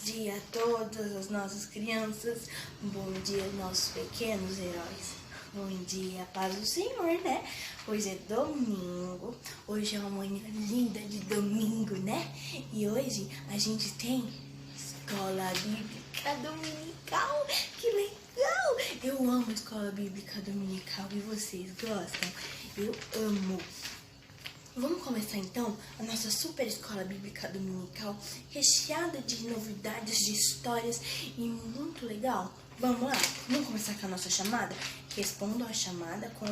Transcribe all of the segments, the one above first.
dia a todas as nossas crianças, bom dia nossos pequenos heróis. Bom dia, paz do Senhor, né? Hoje é domingo, hoje é uma manhã linda de domingo, né? E hoje a gente tem escola bíblica dominical, que legal! Eu amo escola bíblica dominical e vocês gostam? Eu amo! Vamos começar então a nossa super escola bíblica dominical, recheada de novidades, de histórias e muito legal. Vamos lá, vamos começar com a nossa chamada? Respondam a chamada com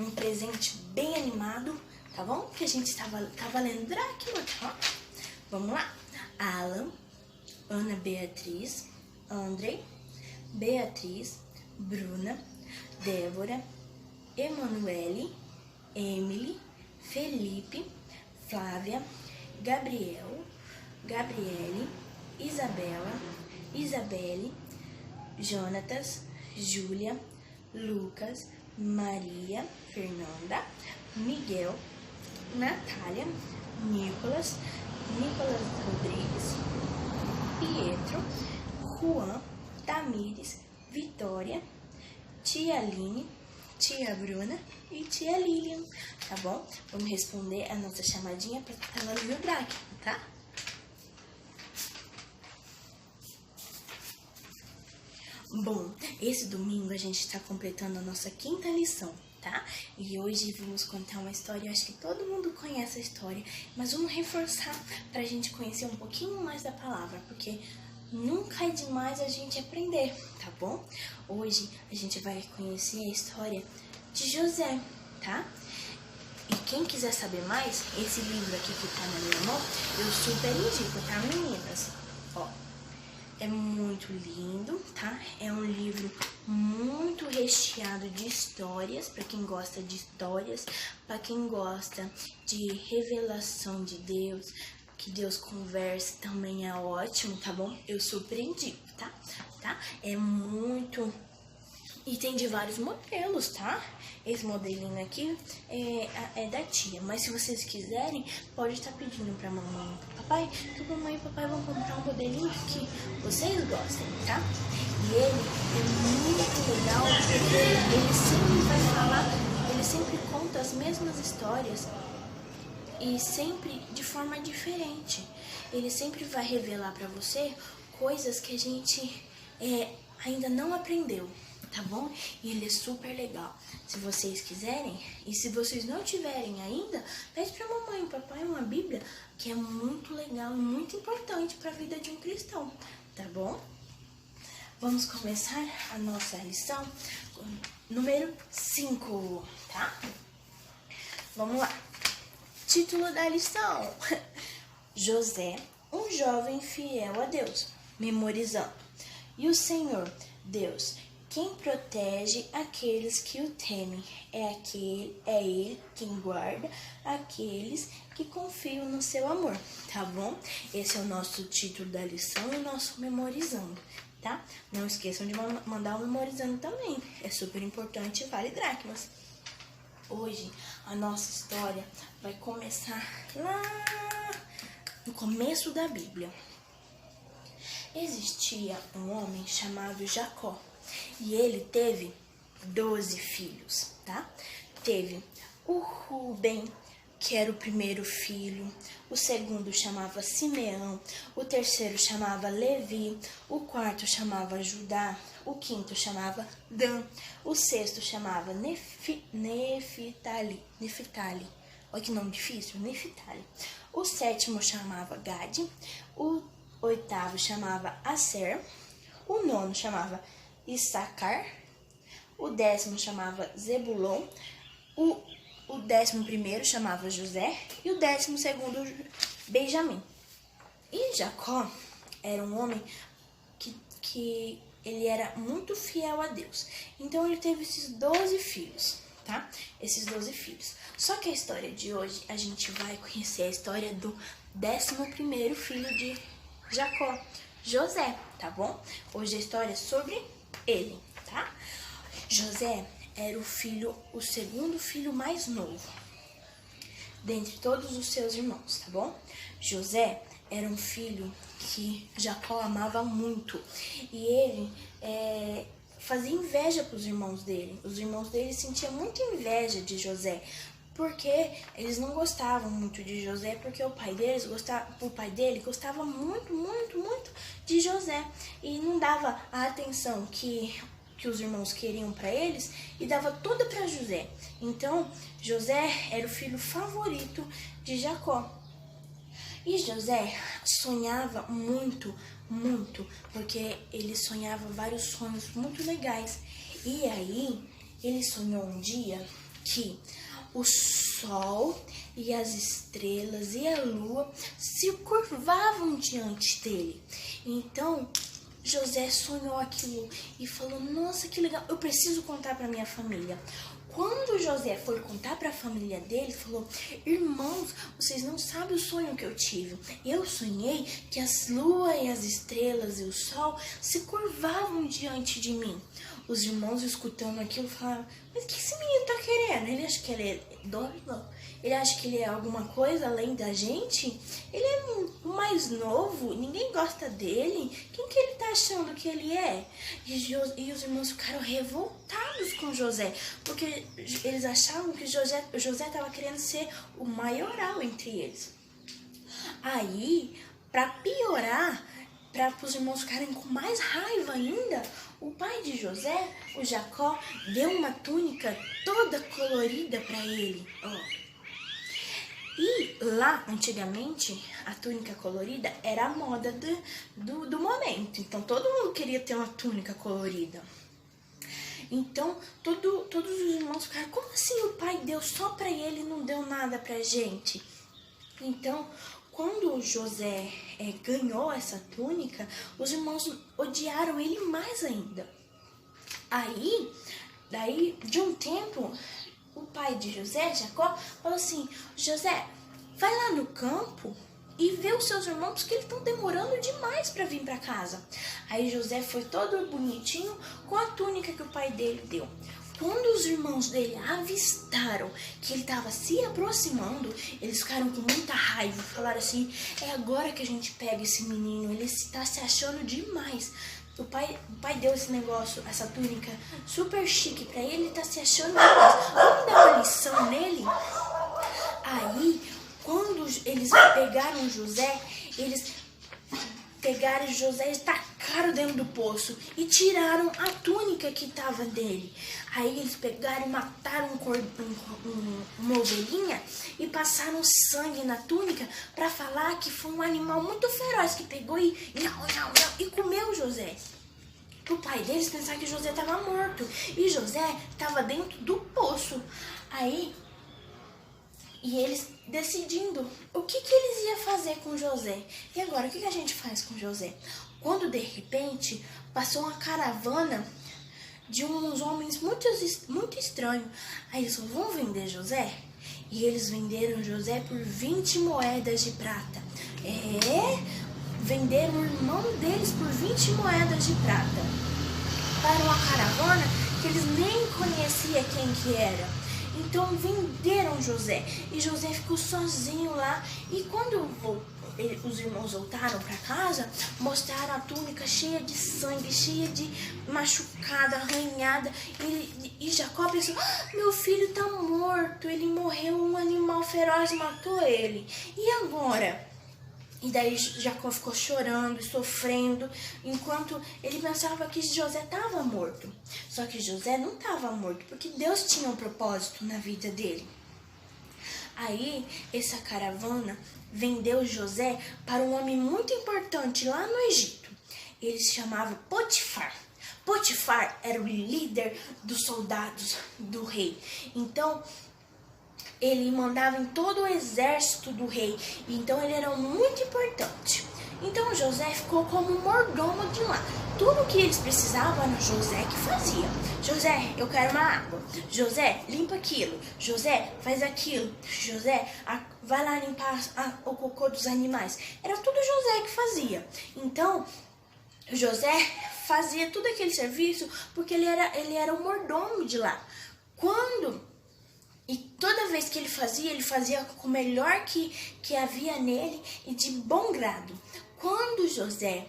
um presente bem animado, tá bom? Que a gente tá valendo Drácula, tá? Vamos lá. Alan, Ana Beatriz, Andrei, Beatriz, Bruna, Débora, Emanuele, Emily, Felipe, Flávia, Gabriel, Gabriele, Isabela, Isabelle, Jonatas, Júlia, Lucas, Maria, Fernanda, Miguel, Natália, Nicolas, Nicolas Rodrigues, Pietro, Juan, Tamires, Vitória, Tia Aline, Tia Bruna e Tia Lilian, tá bom? Vamos responder a nossa chamadinha para ela no Drácula, tá? Bom, esse domingo a gente está completando a nossa 5ª lição, tá? E hoje vamos contar uma história, eu acho que todo mundo conhece a história, mas vamos reforçar para a gente conhecer um pouquinho mais da palavra, porque nunca é demais a gente aprender, tá bom? Hoje a gente vai conhecer a história de José, tá? E quem quiser saber mais, esse livro aqui que tá na minha mão, eu super indico, tá, meninas? Ó, é muito lindo, tá? É um livro muito recheado de histórias, para quem gosta de histórias, para quem gosta de revelação de Deus, que Deus converse também é ótimo, tá bom? Eu super indico, tá? É muito... E tem de vários modelos, tá? Esse modelinho aqui é da tia, mas se vocês quiserem, pode estar pedindo pra mamãe e papai, que mamãe e papai vão comprar um modelinho que vocês gostem, tá? E ele é muito legal, porque ele sempre vai falar, ele sempre conta as mesmas histórias e sempre de forma diferente. Ele sempre vai revelar pra você coisas que a gente ainda não aprendeu, tá bom? E ele é super legal. Se vocês quiserem, e se vocês não tiverem ainda, pede pra mamãe e papai uma Bíblia, que é muito legal e muito importante para a vida de um cristão, tá bom? Vamos começar a nossa lição número 5, tá? Vamos lá. Título da lição: José, um jovem fiel a Deus, memorizando. E o Senhor, Deus, quem protege aqueles que o temem, é Ele quem guarda aqueles que confiam no seu amor, tá bom? Esse é o nosso título da lição e o nosso memorizando, tá? Não esqueçam de mandar o memorizando também, é super importante e vale dracmas. Hoje a nossa história vai começar lá no começo da Bíblia. Existia um homem chamado Jacó e ele teve 12 filhos, tá? Teve o Ruben, que era o primeiro filho, o segundo chamava Simeão, o terceiro chamava Levi, o quarto chamava Judá, o quinto chamava Dan, o sexto chamava Neftali. Olha que nome difícil, Neftali. O sétimo chamava Gade, o oitavo chamava Aser, o nono chamava Issacar, o 10º chamava Zebulon, o 11º chamava José e o 12º Benjamim. E Jacó era um homem que ele era muito fiel a Deus. Então ele teve esses 12 filhos, tá? Esses 12 filhos. Só que a história de hoje, a gente vai conhecer a história do 11º filho de Jacó, José, tá bom? Hoje a história é sobre ele, tá? José era o segundo filho mais novo dentre todos os seus irmãos, tá bom? José era um filho que Jacó amava muito. E ele fazia inveja para os irmãos dele. Os irmãos dele sentiam muita inveja de José, porque eles não gostavam muito de José, porque o pai dele gostava muito, muito, muito de José e não dava a atenção que os irmãos queriam para eles e dava toda para José. Então, José era o filho favorito de Jacó. E José sonhava muito, muito, porque ele sonhava vários sonhos muito legais. E aí, ele sonhou um dia que o sol e as estrelas e a lua se curvavam diante dele. Então, José sonhou aquilo e falou: nossa, que legal, eu preciso contar para minha família. Quando José foi contar para a família dele, falou: irmãos, vocês não sabem o sonho que eu tive. Eu sonhei que as luas e as estrelas e o sol se curvavam diante de mim. Os irmãos, escutando aquilo, falaram: mas o que esse menino tá querendo? Ele acha que ele é doido? Ele acha que ele é alguma coisa além da gente? Ele é o mais novo, ninguém gosta dele. Quem que ele tá achando que ele é? E os irmãos ficaram revoltados com José, porque eles achavam que José estava querendo ser o maioral entre eles. Aí, para piorar, para os irmãos ficarem com mais raiva ainda, o pai de José, o Jacó, deu uma túnica toda colorida para ele. E lá, antigamente, a túnica colorida era a moda do momento. Então, todo mundo queria ter uma túnica colorida. Então, todos os irmãos ficaram: como assim o pai deu só para ele e não deu nada pra gente? Então, quando José ganhou essa túnica, os irmãos odiaram ele mais ainda. Daí, de um tempo, o pai de José, Jacó, falou assim: José, vai lá no campo e vê os seus irmãos, porque eles estão demorando demais para vir para casa. Aí José foi todo bonitinho com a túnica que o pai dele deu. Quando os irmãos dele avistaram que ele estava se aproximando, eles ficaram com muita raiva. Falaram assim: é agora que a gente pega esse menino, ele está se achando demais. O pai deu esse negócio, essa túnica super chique pra ele, ele tá se achando demais. Vamos dar uma lição nele? Aí, quando eles pegaram José, eles pegaram José e tacaram dentro do poço e tiraram a túnica que estava dele. Aí eles pegaram e mataram uma ovelhinha e passaram sangue na túnica para falar que foi um animal muito feroz que pegou e comeu José. O pai deles pensava que José estava morto e José estava dentro do poço. E eles decidindo o que eles iam fazer com José. E agora, o que a gente faz com José? Quando de repente passou uma caravana de uns homens muito estranhos. Aí eles falaram: vamos vender José? E eles venderam José por 20 moedas de prata. Venderam o irmão deles por 20 moedas de prata para uma caravana que eles nem conheciam quem que era. Então venderam José e José ficou sozinho lá. E quando os irmãos voltaram para casa, mostraram a túnica cheia de sangue, cheia de machucada, arranhada. E Jacó pensou: meu filho está morto, ele morreu, um animal feroz matou ele. E agora? E daí Jacó ficou chorando e sofrendo, enquanto ele pensava que José estava morto. Só que José não estava morto, porque Deus tinha um propósito na vida dele. Aí, essa caravana vendeu José para um homem muito importante lá no Egito. Ele se chamava Potifar. Potifar era o líder dos soldados do rei. Então, ele mandava em todo o exército do rei. Então ele era muito importante. Então José ficou como mordomo de lá. Tudo que eles precisavam era José que fazia. José, eu quero uma água. José, limpa aquilo. José, faz aquilo. José, vai lá limpar o cocô dos animais. Era tudo José que fazia. Então José fazia todo aquele serviço porque ele era o mordomo de lá. Quando José ficou muito importante, José ficou como mordomo de lá. Tudo que eles precisavam era José que fazia. José, eu quero uma água. José, limpa aquilo. José, faz aquilo. José, vai lá limpar o cocô dos animais. Era tudo José que fazia. Então, José fazia tudo aquele serviço porque ele era o mordomo de lá. Quando E toda vez que ele fazia com o melhor que havia nele e de bom grado. Quando José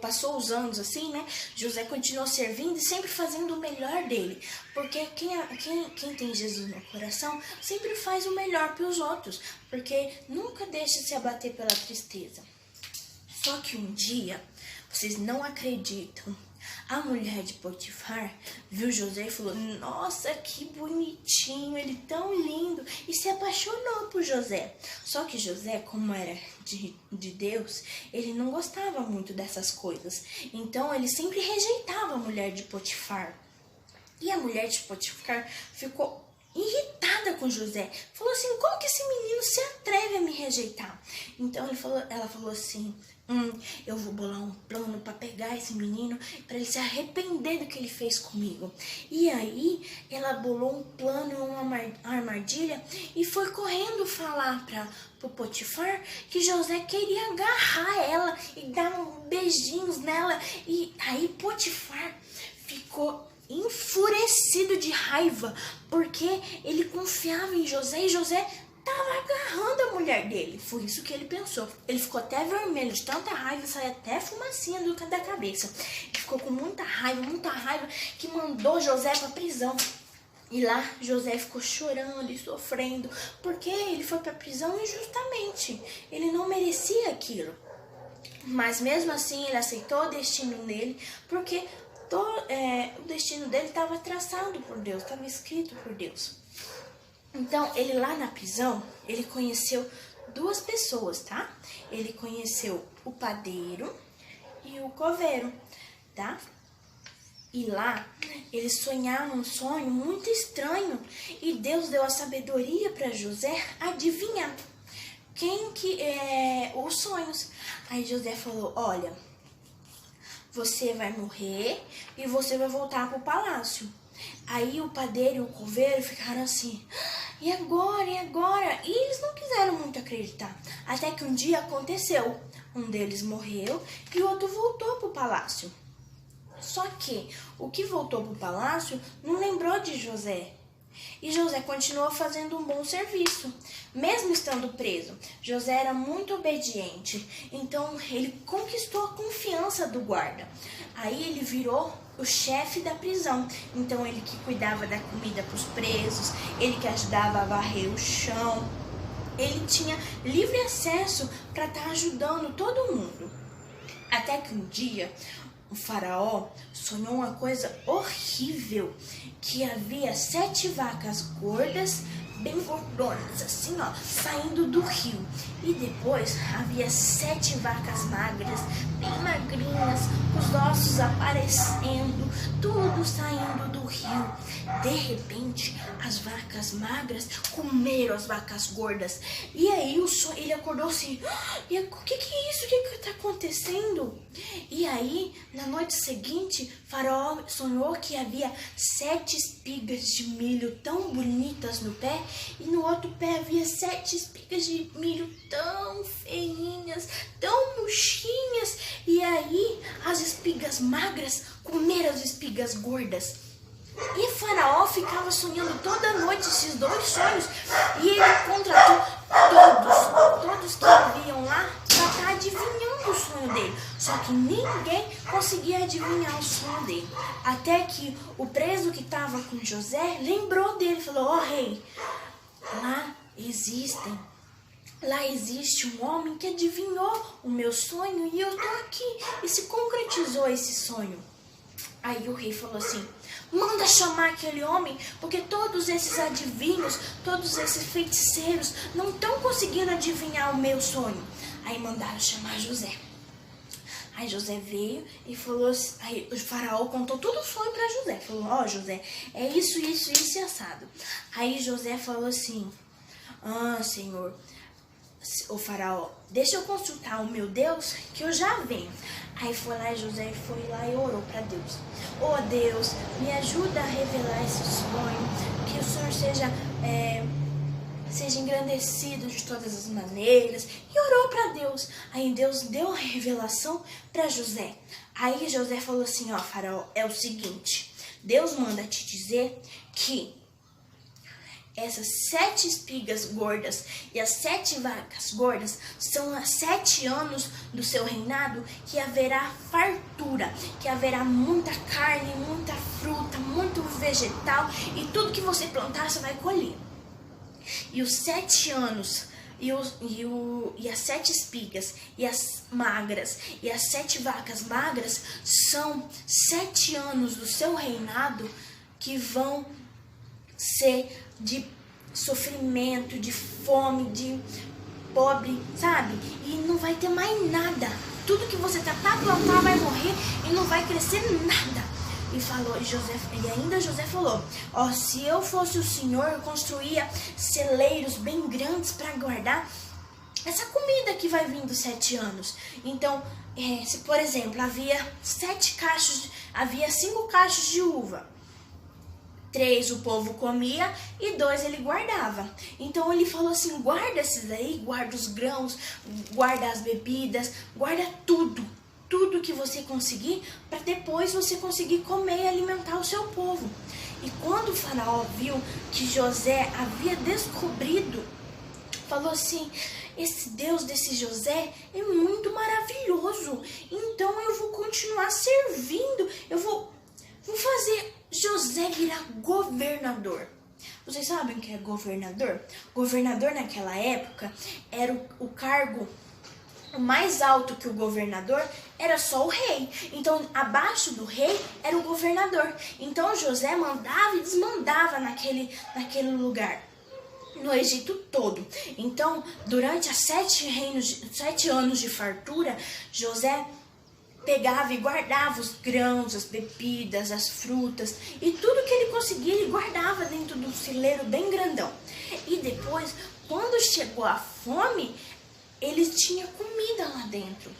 passou os anos assim, né? José continuou servindo e sempre fazendo o melhor dele. Porque quem tem Jesus no coração sempre faz o melhor para os outros. Porque nunca deixa se abater pela tristeza. Só que um dia, vocês não acreditam, a mulher de Potifar viu José e falou: nossa, que bonitinho, ele tão lindo, e se apaixonou por José. Só que José, como era de Deus, ele não gostava muito dessas coisas. Então ele sempre rejeitava a mulher de Potifar. E a mulher de Potifar ficou irritada com José. Falou assim: como que esse menino se atreve a me rejeitar? Então ela falou assim: eu vou bolar um plano para pegar esse menino, para ele se arrepender do que ele fez comigo. E aí ela bolou um plano, uma armadilha, e foi correndo falar para o Potifar que José queria agarrar ela e dar beijinhos nela. E aí Potifar ficou enfurecido de raiva, porque ele confiava em José e José estava agarrando a mulher dele. Foi isso que ele pensou. Ele ficou até vermelho de tanta raiva, saiu até fumacinha da cabeça. Ele ficou com muita raiva, que mandou José para prisão. E lá José ficou chorando e sofrendo, porque ele foi para prisão injustamente. Ele não merecia aquilo. Mas mesmo assim ele aceitou o destino dele, porque o destino dele estava traçado por Deus, estava escrito por Deus. Então, ele lá na prisão, ele conheceu duas pessoas, tá? Ele conheceu o padeiro e o coveiro, tá? E lá, eles sonharam um sonho muito estranho e Deus deu a sabedoria para José adivinhar os sonhos. Aí José falou: olha, você vai morrer e você vai voltar pro palácio. Aí o padeiro e o coveiro ficaram assim: e agora? E agora? E eles não quiseram muito acreditar. Até que um dia aconteceu. Um deles morreu e o outro voltou pro palácio. Só que o que voltou pro palácio não lembrou de José. E José continuou fazendo um bom serviço, mesmo estando preso. José era muito obediente, então ele conquistou a confiança do guarda. Aí ele virou o chefe da prisão, então ele que cuidava da comida para os presos, ele que ajudava a varrer o chão, ele tinha livre acesso para estar ajudando todo mundo. Até que um dia o faraó sonhou uma coisa horrível, que havia 7 vacas gordas, bem gordonas, assim ó, saindo do rio. E depois havia 7 vacas magras, bem magrinhas, os ossos aparecendo, tudo saindo do rio. De repente, as vacas magras comeram as vacas gordas. E aí ele acordou assim: e o que é isso? O que está acontecendo? E aí, na noite seguinte, Faraó sonhou que havia 7 espigas de milho tão bonitas no pé, e no outro pé havia 7 espigas de milho tão feinhas, tão murchinhas. E aí, as espigas magras comeram as espigas gordas. E Faraó ficava sonhando toda noite esses 2 sonhos, e ele contratou todos que haviam lá para estar adivinhando o sonho dele. Só que ninguém conseguia adivinhar o sonho dele. Até que o preso que estava com José lembrou dele, falou: ó rei, lá existe um homem que adivinhou o meu sonho e eu tô aqui, e se concretizou esse sonho. Aí o rei falou assim: manda chamar aquele homem, porque todos esses adivinhos, todos esses feiticeiros não estão conseguindo adivinhar o meu sonho. Aí mandaram chamar José. Aí José veio e falou assim, aí o faraó contou todo o sonho para José. Falou: ó José, é isso e assado. Aí José falou assim: senhor, o faraó, deixa eu consultar o meu Deus que eu já venho. Aí José foi lá e orou para Deus: ó Deus, me ajuda a revelar esse sonho, que o Senhor seja engrandecido de todas as maneiras. E orou para Deus. Aí Deus deu a revelação para José. Aí José falou assim: ó faraó, é o seguinte, Deus manda te dizer que essas 7 espigas gordas e as 7 vacas gordas são os 7 anos do seu reinado, que haverá fartura, que haverá muita carne, muita fruta, muito vegetal, e tudo que você plantar você vai colher. E os 7 anos e as 7 espigas e as magras e as 7 vacas magras são 7 anos do seu reinado que vão ser de sofrimento, de fome, de pobre, sabe? E não vai ter mais nada. Tudo que você tentar plantar vai morrer e não vai crescer nada. E ainda José falou, ó, se eu fosse o Senhor, eu construía celeiros bem grandes para guardar essa comida que vai vir dos 7 anos. Então, se por exemplo, havia 5 cachos de uva, 3 o povo comia e 2 ele guardava. Então ele falou assim, guarda esses aí, guarda os grãos, guarda as bebidas, guarda tudo que você conseguir, para depois você conseguir comer e alimentar o seu povo. E quando o faraó viu que José havia descobrido, falou assim, esse Deus desse José é muito maravilhoso, então eu vou continuar servindo, eu vou fazer José virar governador. Vocês sabem o que é governador? Governador naquela época era o cargo mais alto que o governador, era só o rei. Então, abaixo do rei era o governador. Então, José mandava e desmandava naquele lugar, no Egito todo. Então, durante as 7 anos de fartura, José pegava e guardava os grãos, as bebidas, as frutas e tudo que ele conseguia, ele guardava dentro do celeiro bem grandão. E depois, quando chegou a fome, ele tinha comida lá dentro.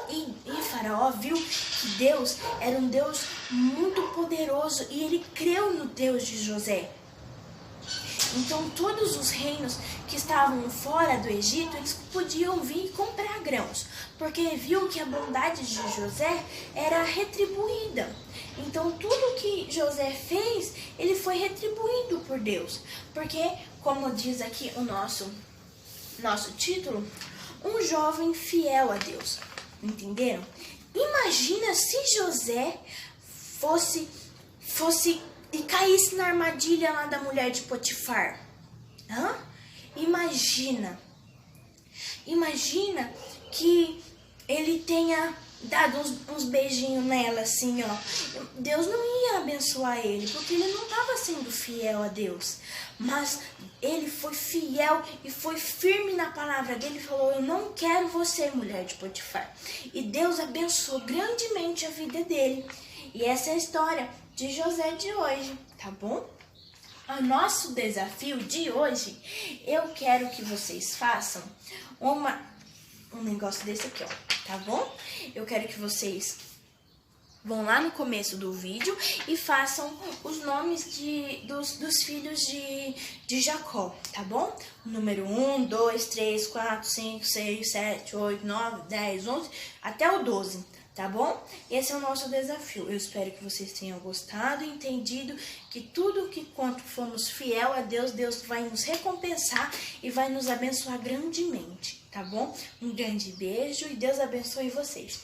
E Faraó viu que Deus era um Deus muito poderoso e ele creu no Deus de José. Então todos os reinos que estavam fora do Egito, eles podiam vir comprar grãos, porque viu que a bondade de José era retribuída. Então tudo que José fez, ele foi retribuído por Deus. Porque, como diz aqui o nosso título, um jovem fiel a Deus. Entenderam? Imagina se José fosse e caísse na armadilha lá da mulher de Potifar. Imagina que ele tenha dado uns beijinhos nela assim, ó. Deus não ia abençoar ele, porque ele não estava sendo fiel a Deus. Mas ele foi fiel e foi firme na palavra dele e falou, eu não quero você, mulher de Potifar. E Deus abençoou grandemente a vida dele. E essa é a história de José de hoje, tá bom? O nosso desafio de hoje, eu quero que vocês façam um negócio desse aqui, ó, tá bom? Eu quero que vocês vão lá no começo do vídeo e façam os nomes dos filhos de Jacó, tá bom? Número 1, 2, 3, 4, 5, 6, 7, 8, 9, 10, 11, até o 12. Tá bom? Esse é o nosso desafio. Eu espero que vocês tenham gostado e entendido que tudo que quanto formos fiel a Deus, Deus vai nos recompensar e vai nos abençoar grandemente, tá bom? Um grande beijo e Deus abençoe vocês.